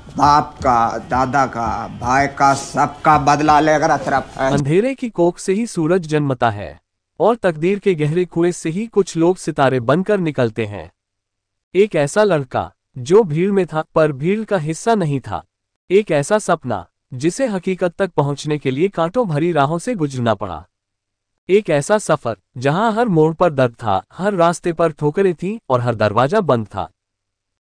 बाप का, दादा का, भाई का, सबका बदला लेकर अतरफ है। अंधेरे की कोख से ही सूरज जन्मता है और तकदीर के गहरे कुएं से ही कुछ लोग सितारे बनकर निकलते हैं। एक ऐसा लड़का जो भीड़ में था पर भीड़ का हिस्सा नहीं था। एक ऐसा सपना जिसे हकीकत तक पहुंचने के लिए कांटों भरी राहों से गुजरना पड़ा। एक ऐसा सफर जहां हर मोड़ पर दर्द था, हर रास्ते पर ठोकरें थीं और हर दरवाजा बंद था।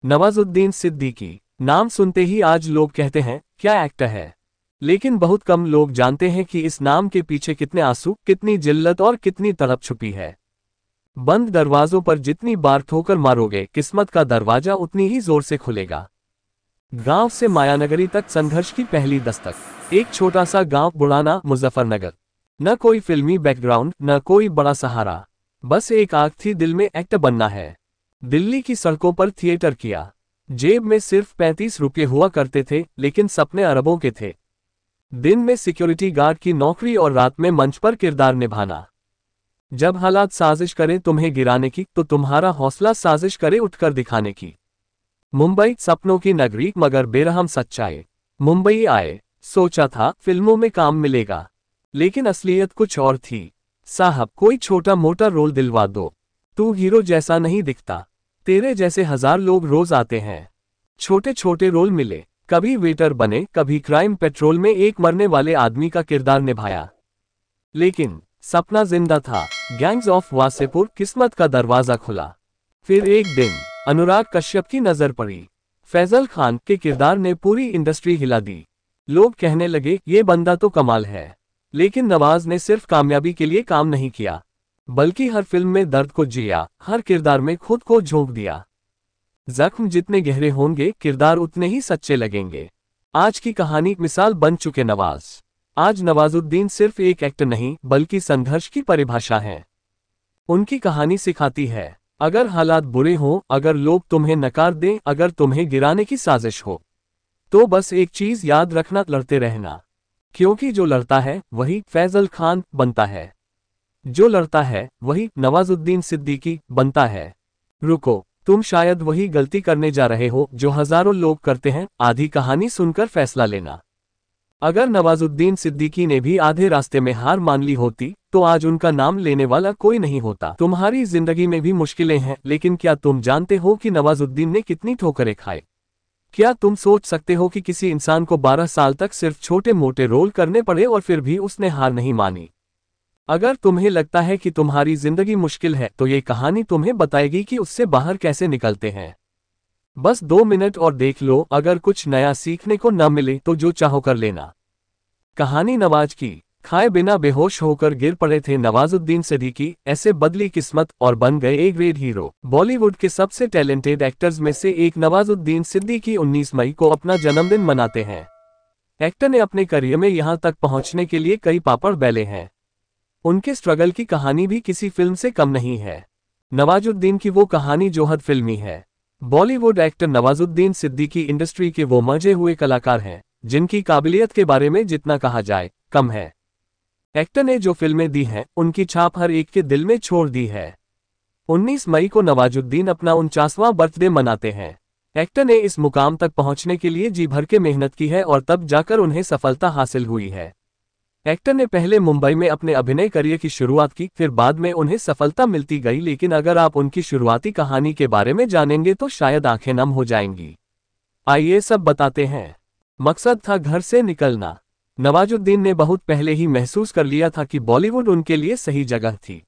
नवाजुद्दीन सिद्दीकी नाम सुनते ही आज लोग कहते हैं क्या एक्टर है, लेकिन बहुत कम लोग जानते हैं कि इस नाम के पीछे कितने आंसू, कितनी जिल्लत और कितनी तड़प छुपी है। बंद दरवाजों पर जितनी बार ठोकर मारोगे, किस्मत का दरवाजा उतनी ही जोर से खुलेगा। गांव से मायानगरी तक संघर्ष की पहली दस्तक। एक छोटा सा गांव बुढ़ाना, मुजफ्फरनगर। न कोई फिल्मी बैकग्राउंड, न कोई बड़ा सहारा, बस एक आग थी दिल में, एक्टर बनना है। दिल्ली की सड़कों पर थिएटर किया। जेब में सिर्फ 35 रुपये हुआ करते थे, लेकिन सपने अरबों के थे। दिन में सिक्योरिटी गार्ड की नौकरी और रात में मंच पर किरदार निभाना। जब हालात साजिश करें तुम्हें गिराने की, तो तुम्हारा हौसला साजिश करे उठकर दिखाने की। मुंबई सपनों की नगरी मगर बेरहम सच्चाई। मुंबई आए, सोचा था फिल्मों में काम मिलेगा, लेकिन असलियत कुछ और थी। साहब कोई छोटा मोटा रोल दिलवा दो, तू हीरो जैसा नहीं दिखता। तेरे जैसे 1000 लोग रोज आते हैं। छोटे छोटे रोल मिले, कभी वेटर बने, कभी क्राइम पेट्रोल में एक मरने वाले आदमी का किरदार निभाया। लेकिन सपना जिंदा था। गैंग्स ऑफ वासेपुर, किस्मत का दरवाजा खुला। फिर एक दिन अनुराग कश्यप की नजर पड़ी। फैजल खान के किरदार ने पूरी इंडस्ट्री हिला दी। लोग कहने लगे ये बंदा तो कमाल है। लेकिन नवाज ने सिर्फ कामयाबी के लिए काम नहीं किया, बल्कि हर फिल्म में दर्द को जिया, हर किरदार में खुद को झोंक दिया। जख्म जितने गहरे होंगे, किरदार उतने ही सच्चे लगेंगे। आज की कहानी मिसाल बन चुके नवाज। आज नवाजुद्दीन सिर्फ एक एक्टर नहीं, बल्कि संघर्ष की परिभाषा है। उनकी कहानी सिखाती है, अगर हालात बुरे हों, अगर लोग तुम्हें नकार दें, अगर तुम्हें गिराने की साजिश हो, तो बस एक चीज याद रखना, लड़ते रहना। क्योंकि जो लड़ता है वही फैजल खान बनता है, जो लड़ता है वही नवाजुद्दीन सिद्दीकी बनता है। रुको, तुम शायद वही गलती करने जा रहे हो जो हजारों लोग करते हैं। आधी कहानी सुनकर फैसला लेना। अगर नवाजुद्दीन सिद्दीकी ने भी आधे रास्ते में हार मान ली होती, तो आज उनका नाम लेने वाला कोई नहीं होता। तुम्हारी जिंदगी में भी मुश्किलें हैं, लेकिन क्या तुम जानते हो कि नवाजुद्दीन ने कितनी ठोकरें खाए? क्या तुम सोच सकते हो कि किसी इंसान को 12 साल तक सिर्फ छोटे मोटे रोल करने पड़े और फिर भी उसने हार नहीं मानी? अगर तुम्हें लगता है कि तुम्हारी जिंदगी मुश्किल है, तो ये कहानी तुम्हें बताएगी कि उससे बाहर कैसे निकलते हैं। बस 2 मिनट और देख लो, अगर कुछ नया सीखने को न मिले तो जो चाहो कर लेना। कहानी नवाज की। खाए बिना बेहोश होकर गिर पड़े थे नवाजुद्दीन सिद्दीकी, ऐसे बदली किस्मत और बन गए एक ग्रेट हीरो। बॉलीवुड के सबसे टैलेंटेड एक्टर्स में से एक नवाजुद्दीन सिद्दीकी 19 मई को अपना जन्मदिन मनाते हैं। एक्टर ने अपने करियर में यहां तक पहुंचने के लिए कई पापड़ बेले हैं। उनके स्ट्रगल की कहानी भी किसी फिल्म से कम नहीं है। नवाजुद्दीन की वो कहानी जो हद फिल्मी है। बॉलीवुड एक्टर नवाजुद्दीन सिद्दीकी इंडस्ट्री के वो मजे हुए कलाकार हैं जिनकी काबिलियत के बारे में जितना कहा जाए कम है। एक्टर ने जो फिल्में दी हैं, उनकी छाप हर एक के दिल में छोड़ दी है। 19 मई को नवाजुद्दीन अपना 49वां बर्थडे मनाते हैं। एक्टर ने इस मुकाम तक पहुंचने के लिए जी भर के मेहनत की है और तब जाकर उन्हें सफलता हासिल हुई है। एक्टर ने पहले मुंबई में अपने अभिनय करियर की शुरुआत की, फिर बाद में उन्हें सफलता मिलती गई। लेकिन अगर आप उनकी शुरुआती कहानी के बारे में जानेंगे तो शायद आंखें नम हो जाएंगी। आइए सब बताते हैं। मकसद था घर से निकलना। नवाजुद्दीन ने बहुत पहले ही महसूस कर लिया था कि बॉलीवुड उनके लिए सही जगह थी।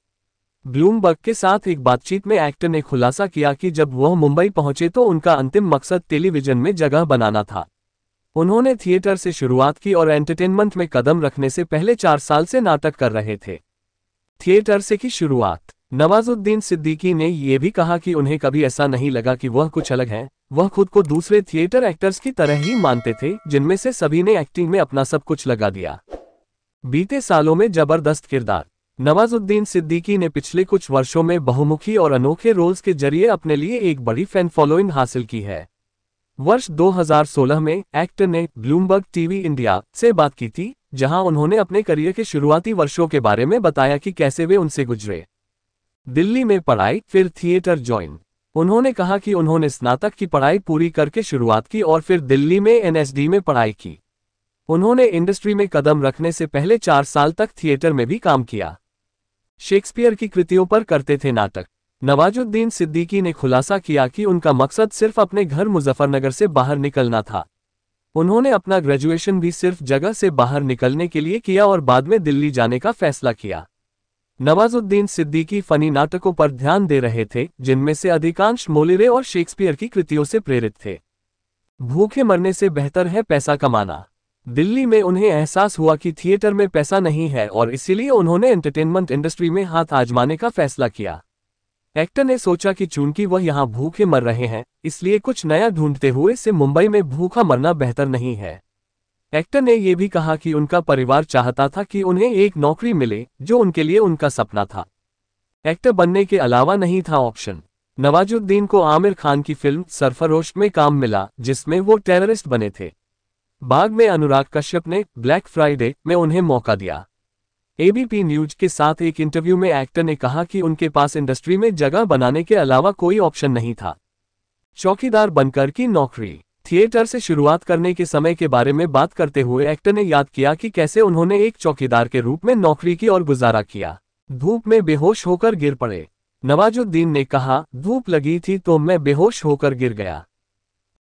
ब्लूमबर्ग के साथ एक बातचीत में एक्टर ने खुलासा किया कि जब वह मुंबई पहुंचे तो उनका अंतिम मकसद टेलीविजन में जगह बनाना था। उन्होंने थिएटर से शुरुआत की और एंटरटेनमेंट में कदम रखने से पहले 4 साल से नाटक कर रहे थे। थिएटर से की शुरुआत। नवाजुद्दीन सिद्दीकी ने यह भी कहा कि उन्हें कभी ऐसा नहीं लगा कि वह कुछ अलग हैं। वह खुद को दूसरे थिएटर एक्टर्स की तरह ही मानते थे, जिनमें से सभी ने एक्टिंग में अपना सब कुछ लगा दिया। बीते सालों में जबरदस्त किरदार। नवाजुद्दीन सिद्दीकी ने पिछले कुछ वर्षों में बहुमुखी और अनोखे रोल्स के जरिए अपने लिए एक बड़ी फैन फॉलोइंग हासिल की है। वर्ष 2016 में एक्टर ने ब्लूमबर्ग टीवी इंडिया से बात की थी, जहां उन्होंने अपने करियर के शुरुआती वर्षों के बारे में बताया कि कैसे वे उनसे गुजरे। दिल्ली में पढ़ाई, फिर थिएटर ज्वाइन, उन्होंने कहा कि उन्होंने स्नातक की पढ़ाई पूरी करके शुरुआत की और फिर दिल्ली में एनएसडी में पढ़ाई की। उन्होंने इंडस्ट्री में कदम रखने से पहले 4 साल तक थिएटर में भी काम किया। शेक्सपियर की कृतियों पर करते थे नाटक। नवाजुद्दीन सिद्दीकी ने खुलासा किया कि उनका मकसद सिर्फ अपने घर मुजफ्फरनगर से बाहर निकलना था। उन्होंने अपना ग्रेजुएशन भी सिर्फ जगह से बाहर निकलने के लिए किया और बाद में दिल्ली जाने का फैसला किया। नवाजुद्दीन सिद्दीकी फनी नाटकों पर ध्यान दे रहे थे, जिनमें से अधिकांश मोलिरे और शेक्सपियर की कृतियों से प्रेरित थे। भूखे मरने से बेहतर है पैसा कमाना। दिल्ली में उन्हें एहसास हुआ कि थिएटर में पैसा नहीं है और इसीलिए उन्होंने एंटरटेनमेंट इंडस्ट्री में हाथ आजमाने का फैसला किया। एक्टर ने सोचा कि चूंकि वह यहाँ भूखे मर रहे हैं, इसलिए कुछ नया ढूंढते हुए से मुंबई में भूखा मरना बेहतर नहीं है। एक्टर ने यह भी कहा कि उनका परिवार चाहता था कि उन्हें एक नौकरी मिले, जो उनके लिए उनका सपना था। एक्टर बनने के अलावा नहीं था ऑप्शन। नवाजुद्दीन को आमिर खान की फिल्म सरफरोश में काम मिला, जिसमें वो टेररिस्ट बने थे। बाद में अनुराग कश्यप ने ब्लैक फ्राइडे में उन्हें मौका दिया। एबीपी न्यूज के साथ एक इंटरव्यू में एक्टर ने कहा कि उनके पास इंडस्ट्री में जगह बनाने के अलावा कोई ऑप्शन नहीं था। चौकीदार बनकर की नौकरी। थिएटर से शुरुआत करने के समय के बारे में बात करते हुए एक्टर ने याद किया कि कैसे उन्होंने एक चौकीदार के रूप में नौकरी की और गुजारा किया। धूप में बेहोश होकर गिर पड़े। नवाजुद्दीन ने कहा, धूप लगी थी तो मैं बेहोश होकर गिर गया,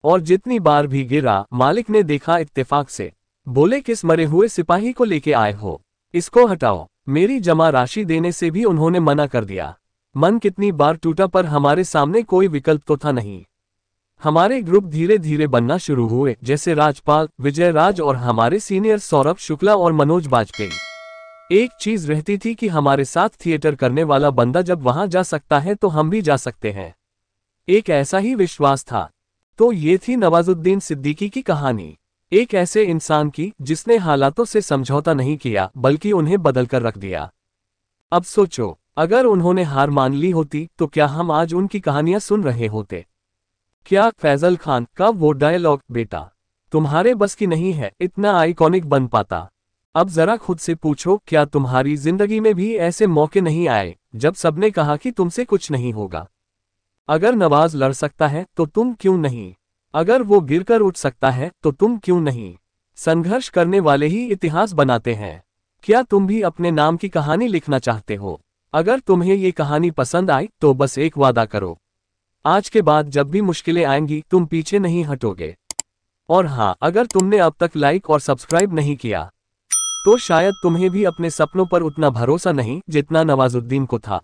और जितनी बार भी गिरा मालिक ने देखा इत्तेफाक से। बोले, किस मरे हुए सिपाही को लेके आए हो, इसको हटाओ। मेरी जमा राशि देने से भी उन्होंने मना कर दिया। मन कितनी बार टूटा, पर हमारे सामने कोई विकल्प तो था नहीं। हमारे ग्रुप धीरे धीरे बनना शुरू हुए, जैसे राजपाल, विजय राज और हमारे सीनियर सौरभ शुक्ला और मनोज बाजपेयी। एक चीज रहती थी कि हमारे साथ थिएटर करने वाला बंदा जब वहां जा सकता है तो हम भी जा सकते हैं। एक ऐसा ही विश्वास था। तो ये थी नवाजुद्दीन सिद्दीकी की कहानी, एक ऐसे इंसान की जिसने हालातों से समझौता नहीं किया बल्कि उन्हें बदल कर रख दिया। अब सोचो, अगर उन्होंने हार मान ली होती तो क्या हम आज उनकी कहानियां सुन रहे होते? क्या फैजल खान का वो डायलॉग, बेटा तुम्हारे बस की नहीं है, इतना आइकॉनिक बन पाता? अब जरा खुद से पूछो, क्या तुम्हारी जिंदगी में भी ऐसे मौके नहीं आए जब सबने कहा कि तुमसे कुछ नहीं होगा? अगर नवाज लड़ सकता है तो तुम क्यों नहीं? अगर वो गिरकर उठ सकता है तो तुम क्यों नहीं? संघर्ष करने वाले ही इतिहास बनाते हैं। क्या तुम भी अपने नाम की कहानी लिखना चाहते हो? अगर तुम्हें ये कहानी पसंद आई तो बस एक वादा करो, आज के बाद जब भी मुश्किलें आएंगी तुम पीछे नहीं हटोगे। और हाँ, अगर तुमने अब तक लाइक और सब्सक्राइब नहीं किया तो शायद तुम्हें भी अपने सपनों पर उतना भरोसा नहीं जितना नवाजुद्दीन को था।